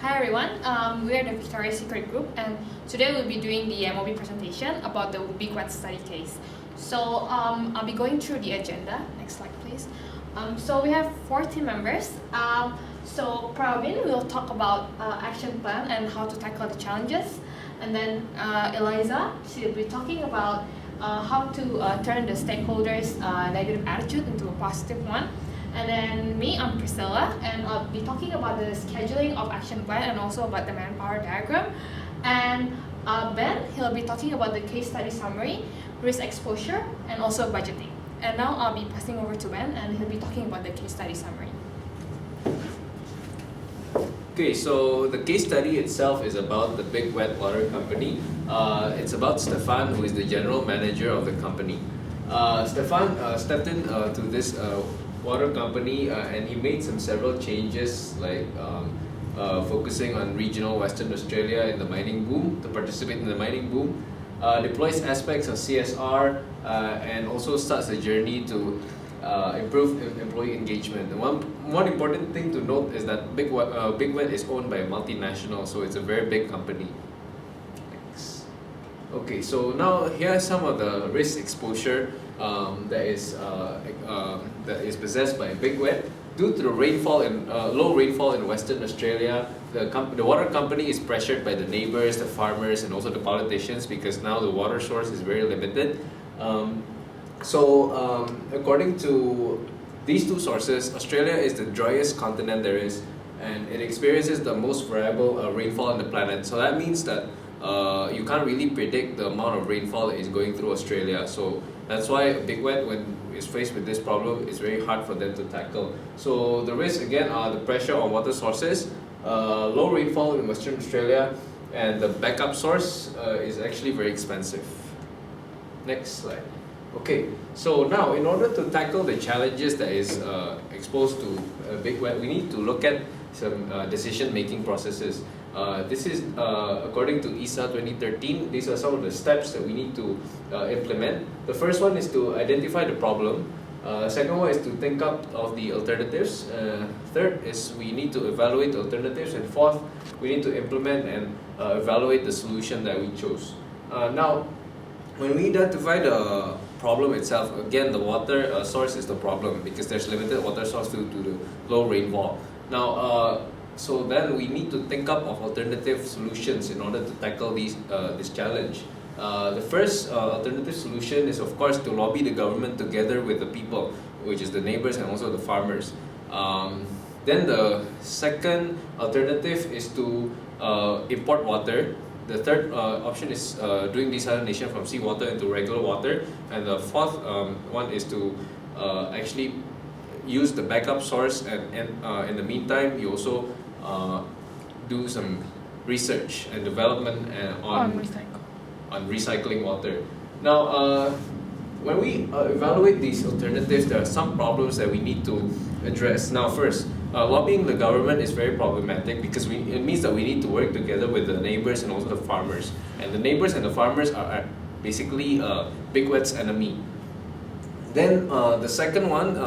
Hi everyone, we are the Victoria's Secret group, and today we'll be doing the MOB presentation about the Big Wet study case. So I'll be going through the agenda. Next slide please. So we have 4 team members. So Praveen will talk about action plan and how to tackle the challenges. And then Eliza, she'll be talking about how to turn the stakeholders' negative attitude into a positive one. And then me, I'm Pricilla, and I'll be talking about the scheduling of action plan and also about the manpower diagram. And Ben, he'll be talking about the case study summary, risk exposure, and also budgeting. And now I'll be passing over to Ben, and he'll be talking about the case study summary. Okay, so the case study itself is about the Big Wet Water Company. It's about Stefan, who is the general manager of the company. Stefan stepped in to this water company and he made several changes, like focusing on regional Western Australia in the mining boom, to participate in the mining boom, deploys aspects of CSR, and also starts a journey to improve employee engagement. And one important thing to note is that Big Wet is owned by a multinational, so it's a very big company. Thanks. Okay, so now here are some of the risk exposure that is possessed by Big Wet. Due to the rainfall and low rainfall in Western Australia, the water company is pressured by the neighbors, the farmers, and also the politicians, because now the water source is very limited. According to these two sources, Australia is the driest continent there is, and it experiences the most variable rainfall on the planet. So that means that you can't really predict the amount of rainfall that is going through Australia. So that's why Big Wet, when is faced with this problem, it's very hard for them to tackle. So the risks again are the pressure on water sources, low rainfall in Western Australia, and the backup source is actually very expensive. Next slide. Okay, so now in order to tackle the challenges that is exposed to Big Wet, we need to look at some decision-making processes. This is according to Issa 2013. These are some of the steps that we need to implement. The first one is to identify the problem. Second one is to think up of the alternatives. Third is we need to evaluate the alternatives. And fourth, we need to implement and evaluate the solution that we chose. Now, when we identify the problem itself, again, the water source is the problem, because there's limited water source due to the low rainfall. Now, so then we need to think up of alternative solutions in order to tackle this challenge. The first alternative solution is, of course, to lobby the government together with the people, which is the neighbors and also the farmers. Then the second alternative is to import water. The third option is doing desalination from seawater into regular water. And the fourth one is to actually use the backup source, and in the meantime, you also do some research and development on recycling water. Now, when we evaluate these alternatives, there are some problems that we need to address. Now, first, lobbying the government is very problematic, because it means that we need to work together with the neighbors and also the farmers. And the neighbors and the farmers are basically Big Wet's enemy. Then the second one,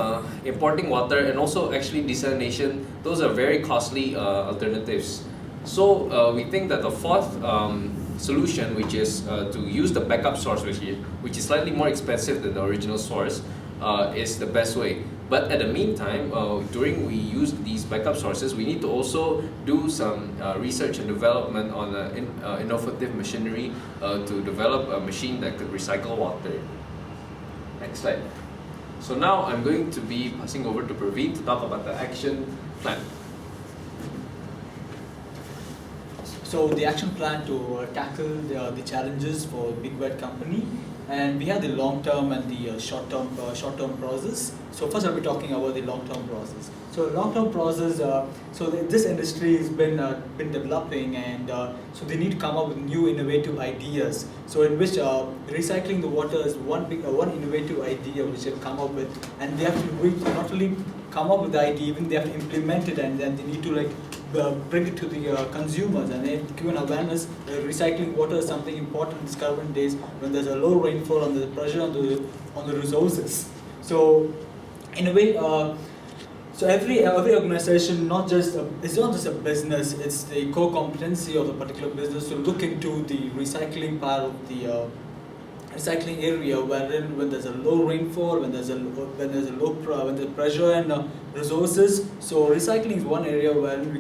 importing water and also actually desalination, those are very costly alternatives. So we think that the fourth solution, which is to use the backup source, which is slightly more expensive than the original source, is the best way. But at the meantime, during we use these backup sources, we need to also do some research and development on innovative machinery to develop a machine that could recycle water. Next slide. So now I'm going to be passing over to Praveen to talk about the action plan. So the action plan to tackle the challenges for Big Wet Company, and we have the long-term and the short-term process. So first I'll be talking about the long-term process. So long-term process, this industry has been developing, and so they need to come up with new innovative ideas. So in which recycling the water is one innovative idea which they've come up with, and they have to not only come up with the idea, even they have to implement it, and then they need to bring it to the consumers, and then give an awareness that recycling water is something important in these current days when there's a low rainfall and the pressure on the resources. So in a way, So every organization, it's not just a business, it's the core competency of the particular business to look into the recycling part of the recycling area, wherein when there's a low rainfall, when there's pressure and resources. So recycling is one area where the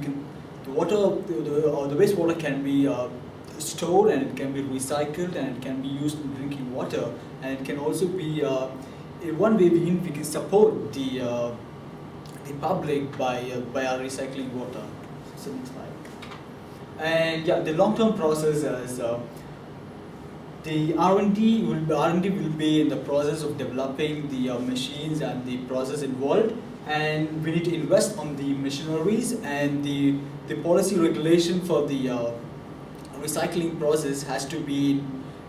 wastewater can be stored, and it can be recycled, and it can be used in drinking water, and it can also be in one way we can support the public by our recycling water. So next slide. And yeah, the long-term process is the R&D will be in the process of developing the machines and the process involved, and we need to invest on the machineries, and the policy regulation for the recycling process has to be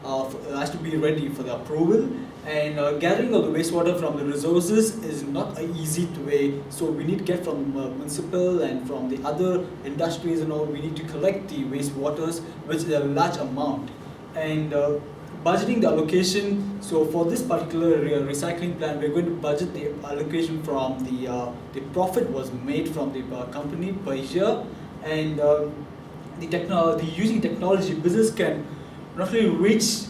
ready for the approval. And gathering of the wastewater from the resources is not an easy way. So we need to get from municipal and from the other industries and all. We need to collect the wastewaters, which is a large amount. And budgeting the allocation. So for this particular recycling plan, we're going to budget the allocation from the profit was made from the company per year, and using technology, business can not only reach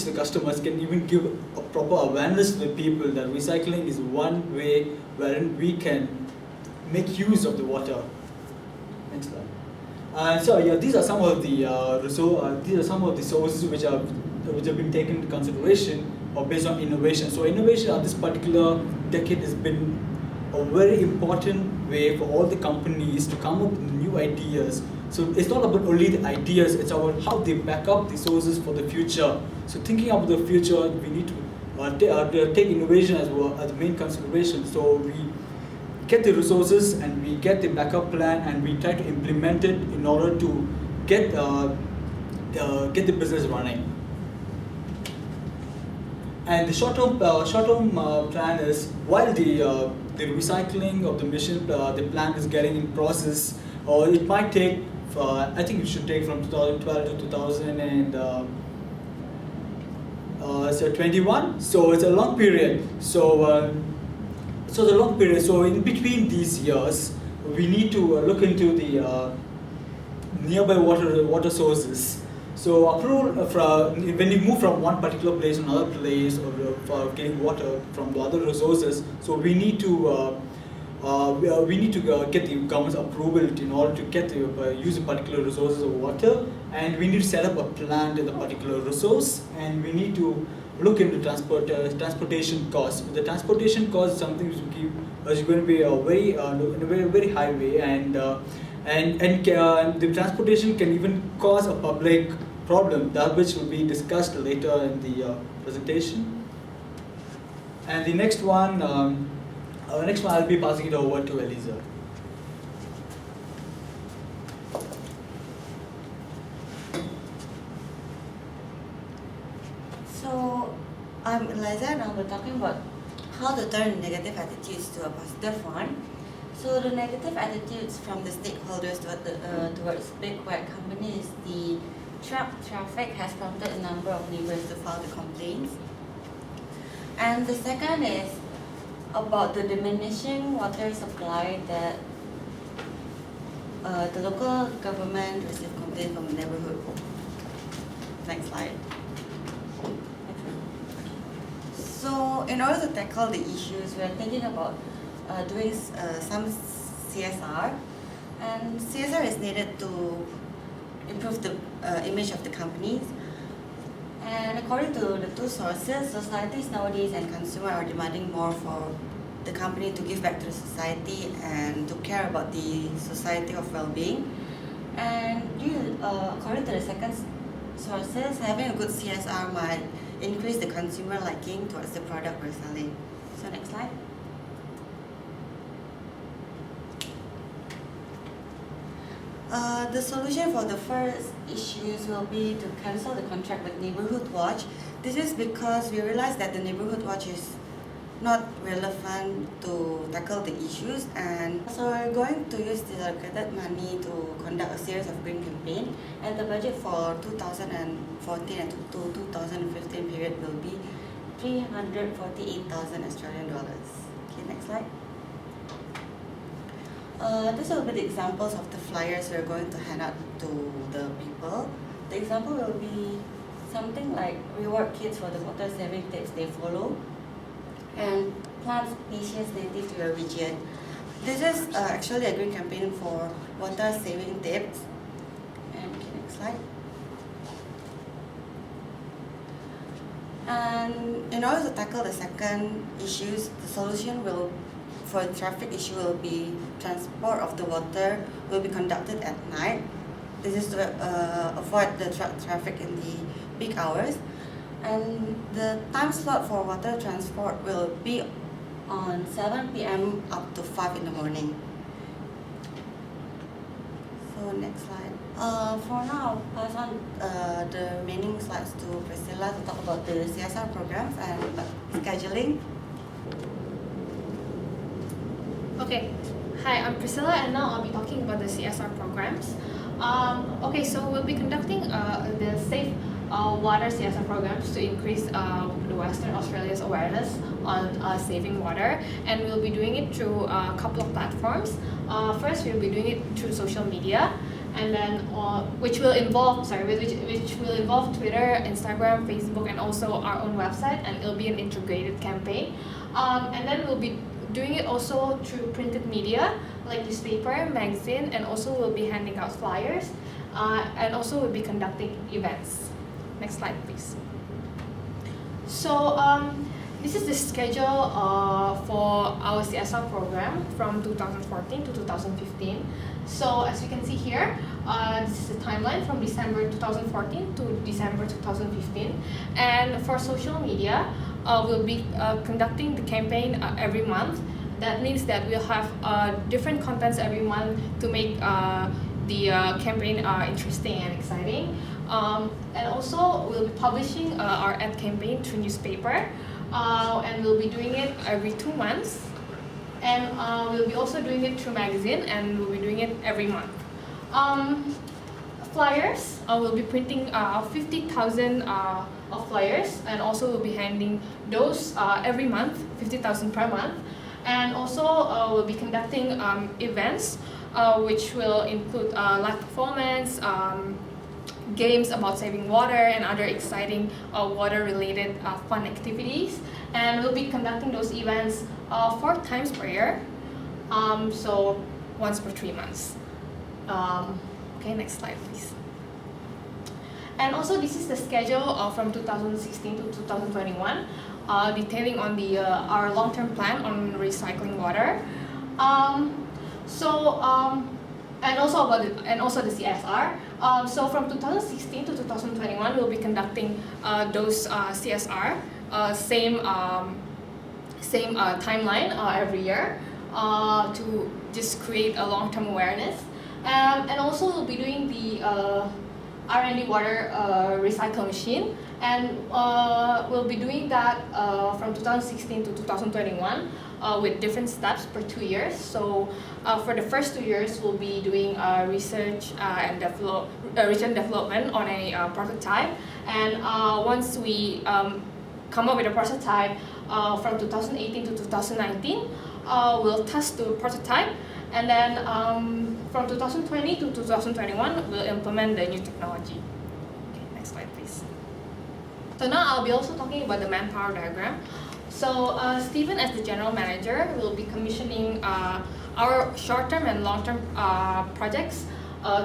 the customers, can even give a proper awareness to the people that recycling is one way wherein we can make use of the water. Next slide. So yeah, these are some of the sources which have been taken into consideration or based on innovation. So innovation at this particular decade has been a very important way for all the companies to come up with new ideas. So it's not about only the ideas, it's about how they back up the sources for the future. So thinking about the future, we need to take innovation as the main consideration. So we get the resources and we get the backup plan and we try to implement it in order to get the business running. And the short-term plan is, while the recycling of the mission, the plant is getting in process, or it might take, I think it should take from 2012 to 2021. So it's a long period. So the long period. So in between these years, we need to look into the nearby water sources. So approval when you move from one particular place to another place, or for getting water from the other resources, so we need to get the government's approval in order to get use the particular resources of water, and we need to set up a plant in the particular resource, and we need to look into transportation costs. The transportation cost is something which is going to be a very high way, and the transportation can even cause a public problem, that which will be discussed later in the presentation. And the next one, I'll be passing it over to Eliza. So I'm Eliza, and I'll be talking about how to turn negative attitudes to a positive one. So the negative attitudes from the stakeholders towards big wet companies, the truck traffic has prompted a number of neighbors to file the complaints. And the second is about the diminishing water supply that the local government received complaints from the neighborhood. Next slide. So in order to tackle the issues, we are thinking about doing some CSR, and CSR is needed to improve the image of the companies. And according to the two sources, societies nowadays and consumers are demanding more for the company to give back to the society and to care about the society of well-being. And according to the second sources, having a good CSR might increase the consumer liking towards the product we're selling. So next slide. The solution for the first issues will be to cancel the contract with Neighborhood Watch. This is because we realize that the Neighborhood Watch is not relevant to tackle the issues, and so we're going to use the allocated money to conduct a series of green campaign, and the budget for 2014 and to 2015 period will be 348,000 Australian dollars. Okay, next slide. These will be the examples of the flyers we're going to hand out to the people. The example will be something like reward kids for the water saving tips they follow, and plant species native to your region. This is actually a green campaign for water saving tips. And next slide. And in order to tackle the second issues, the solution will, for the traffic issue, will be transport of the water will be conducted at night. This is to avoid the traffic in the peak hours. And the time slot for water transport will be on 7 p.m. up to 5 in the morning. So next slide. For now, I'll pass on the remaining slides to Pricilla to talk about the CSR programs and scheduling. Okay, hi, I'm Pricilla, and now I'll be talking about the CSR programs. Okay, so we'll be conducting the Safe Water CSR programs to increase the Western Australia's awareness on saving water, and we'll be doing it through a couple of platforms. First, we'll be doing it through social media, and then which will involve Twitter, Instagram, Facebook, and also our own website, and it'll be an integrated campaign. And then we'll be doing it also through printed media like newspaper, magazine, and also we'll be handing out flyers, and also we'll be conducting events. Next slide, please. So this is the schedule for our CSR program from 2014 to 2015. So as you can see here, this is the timeline from December 2014 to December 2015. And for social media, we'll be conducting the campaign every month. That means that we'll have different contents every month to make the campaign interesting and exciting. And also, we'll be publishing our ad campaign through newspaper, and we'll be doing it every 2 months. And we'll be also doing it through magazine, and we'll be doing it every month. Flyers, we'll be printing 50,000 of flyers, and also we'll be handing those every month, 50,000 per month. And also we'll be conducting events which will include live performance, games about saving water, and other exciting water-related fun activities. And we'll be conducting those events 4 times per year, so once per 3 months. Okay, next slide, please. And also, this is the schedule from 2016 to 2021, detailing on the our long-term plan on recycling water. And also the CSR. So from 2016 to 2021, we'll be conducting those CSR, same timeline every year to just create a long-term awareness. And also we'll be doing the R&D water recycle machine, and we'll be doing that from 2016 to 2021 with different steps per 2 years. So for the first 2 years, we'll be doing research and development on a prototype, and once we come up with a prototype from 2018 to 2019, we'll test the prototype, and then from 2020 to 2021, we'll implement the new technology. Okay, next slide, please. So now I'll be also talking about the manpower diagram. So Stephen, as the general manager, will be commissioning our short-term and long-term projects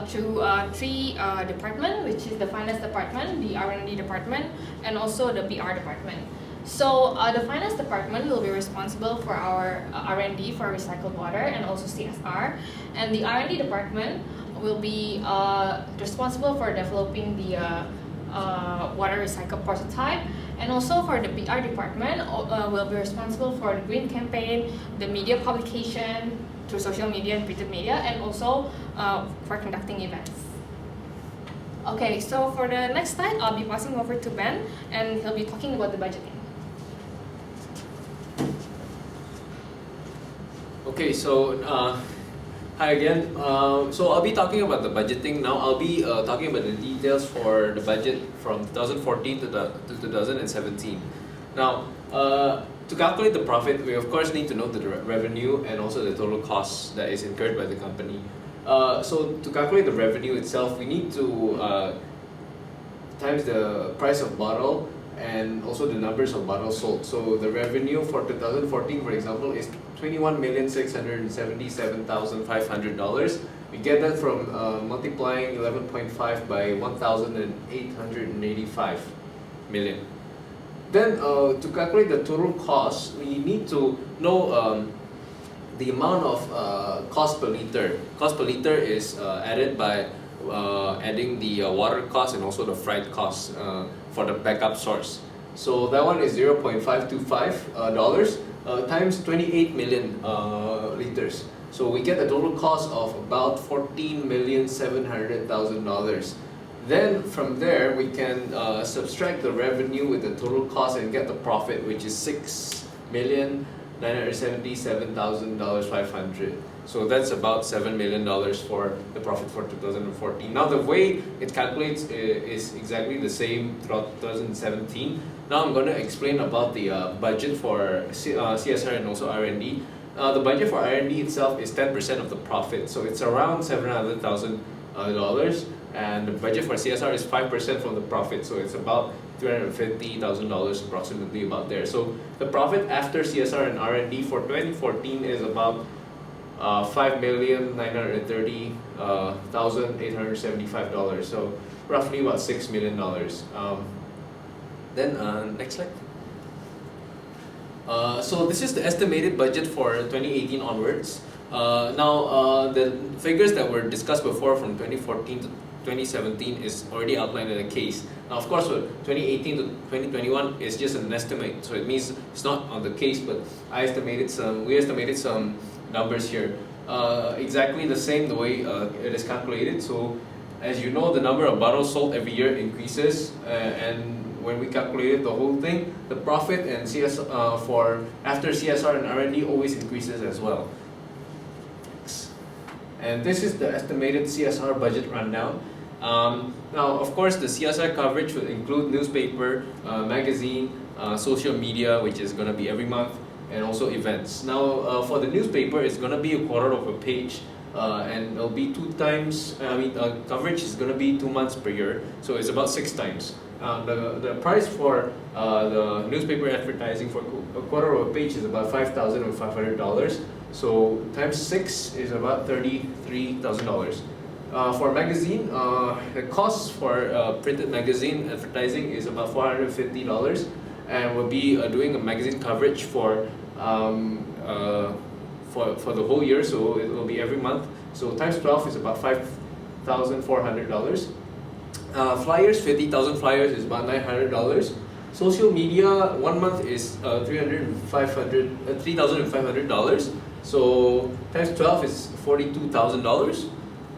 through 3 departments, which is the finance department, the R&D department, and also the PR department. So the finance department will be responsible for our R&D for recycled water and also CSR, and the R&D department will be responsible for developing the water recycle prototype, and also for the PR department will be responsible for the green campaign, the media publication through social media and printed media, and also for conducting events. Okay, so for the next slide, I'll be passing over to Ben, and he'll be talking about the budgeting. Okay, so hi again. So I'll be talking about the budgeting now. I'll be talking about the details for the budget from 2014 to 2017. Now, to calculate the profit, we of course need to know the revenue and also the total cost that is incurred by the company. So to calculate the revenue itself, we need to times the price of bottle and also the numbers of bottles sold. So the revenue for 2014, for example, is $21,677,500. We get that from multiplying 11.5 by 1,885 million. Then to calculate the total cost, we need to know the amount of cost per liter. Cost per liter is added by adding the water cost and also the freight cost for the backup source. So that one is $0.525 times 28 million liters. So we get a total cost of about $14,700,000. Then from there we can subtract the revenue with the total cost and get the profit, which is $6,977,500. So that's about $7 million for the profit for 2014. Now the way it calculates is exactly the same throughout 2017. Now I'm going to explain about the budget for CSR and also R&D. The budget for R&D itself is 10% of the profit, so it's around $700,000. And the budget for CSR is 5% from the profit, so it's about $350,000 approximately about there. So the profit after CSR and R&D for 2014 is about $5,930,875. So roughly about $6 million. Then next slide. So this is the estimated budget for 2018 onwards. Now the figures that were discussed before from 2014 to 2017 is already outlined in the case. Now of course for 2018 to 2021 is just an estimate, so it means it's not on the case, but we estimated some numbers here. Exactly the same the way it is calculated. So as you know, the number of bottles sold every year increases, and when we calculated the whole thing, the profit and for after CSR and R&D always increases as well. And this is the estimated CSR budget rundown. Now, of course, the CSR coverage will include newspaper, magazine, social media, which is going to be every month, and also events. Now, for the newspaper, it's going to be a quarter of a page, and it'll be 2 times. Coverage is going to be 2 months per year, so it's about 6 times. The price for the newspaper advertising for a quarter of a page is about $5,500. So times 6 is about $33,000. For magazine, the cost for printed magazine advertising is about $450, and we'll be doing a magazine coverage for the whole year. So it will be every month. So times 12 is about $5,400. Flyers, 50,000 flyers is about $900. Social media, 1 month is $3,500. So times 12 is $42,000.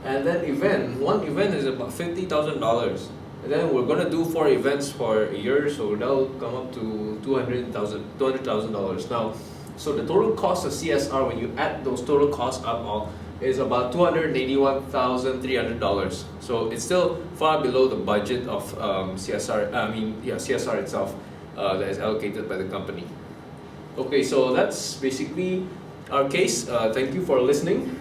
And then one event is about $50,000. And then we're gonna do 4 events for a year, so that'll come up to $200,000 now. So the total cost of CSR, when you add those total costs up all, is about $281,300. So it's still far below the budget of CSR itself that is allocated by the company. Okay, so that's basically our case. Thank you for listening.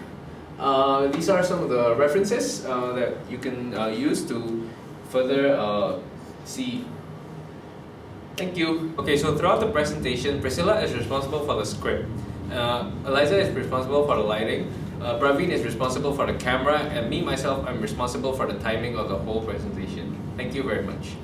These are some of the references that you can use to further see. Thank you. Okay, so throughout the presentation, Pricilla is responsible for the script. Eliza is responsible for the lighting. Praveen is responsible for the camera, and myself, I'm responsible for the timing of the whole presentation. Thank you very much.